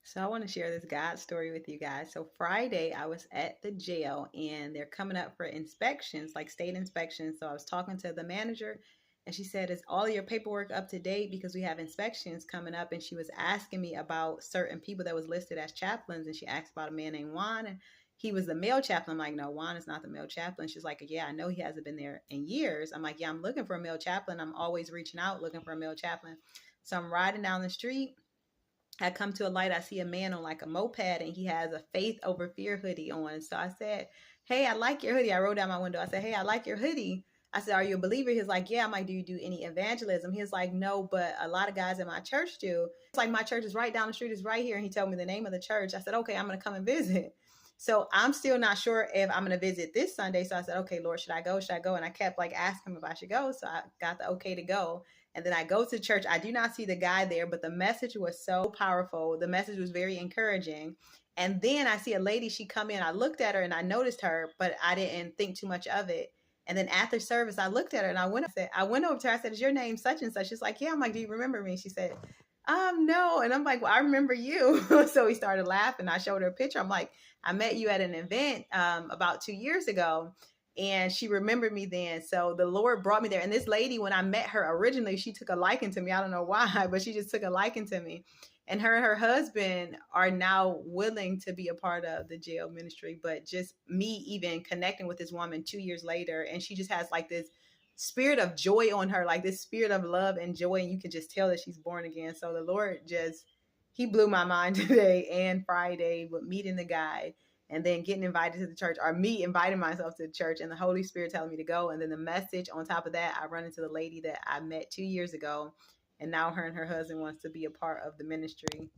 So I want to share this God story with you guys. So Friday, I was at the jail and they're coming up for inspections, like state inspections. So I was talking to the manager and she said, "Is all your paperwork up to date? Because we have inspections coming up." And she was asking me about certain people that was listed as chaplains. And she asked about a man named Juan, and he was the male chaplain. I'm like, "No, Juan is not the male chaplain." She's like, "Yeah, I know he hasn't been there in years." I'm like, "Yeah, I'm looking for a male chaplain. I'm always reaching out looking for a male chaplain." So I'm riding down the street. I come to a light, I see a man on like a moped and he has a Faith Over Fear hoodie on. So I said, "Hey, I like your hoodie." I rolled down my window. I said, "Hey, I like your hoodie." I said, "Are you a believer?" He's like, "Yeah." I'm like, "Do you do any evangelism?" He's like, "No, but a lot of guys in my church do." It's like, "My church is right down the street, is right here." And he told me the name of the church. I said, "Okay, I'm going to come and visit." So I'm still not sure if I'm going to visit this Sunday. So I said, "Okay, Lord, should I go? Should I go?" And I kept like asking him if I should go. So I got the okay to go. And then I go to church. I do not see the guy there, but the message was so powerful. The message was very encouraging. And then I see a lady, she come in. I looked at her and I noticed her, but I didn't think too much of it. And then after service, I looked at her and I went over to her. I said, "Is your name such and such?" She's like, "Yeah." I'm like, "Do you remember me?" She said, "No." And I'm like, "Well, I remember you." So we started laughing. I showed her a picture. I'm like, "I met you at an event about 2 years ago." And she remembered me then. So the Lord brought me there. And this lady, when I met her originally, she took a liking to me. I don't know why, but she just took a liking to me. And her and her husband are now willing to be a part of the jail ministry. But just me even connecting with this woman 2 years later, and she just has like this spirit of joy on her, like this spirit of love and joy. And you can just tell that she's born again. So the Lord just, he blew my mind today and Friday with meeting the guy and then getting invited to the church, or me inviting myself to the church and the Holy Spirit telling me to go. And then the message on top of that, I run into the lady that I met 2 years ago. And now her and her husband wants to be a part of the ministry.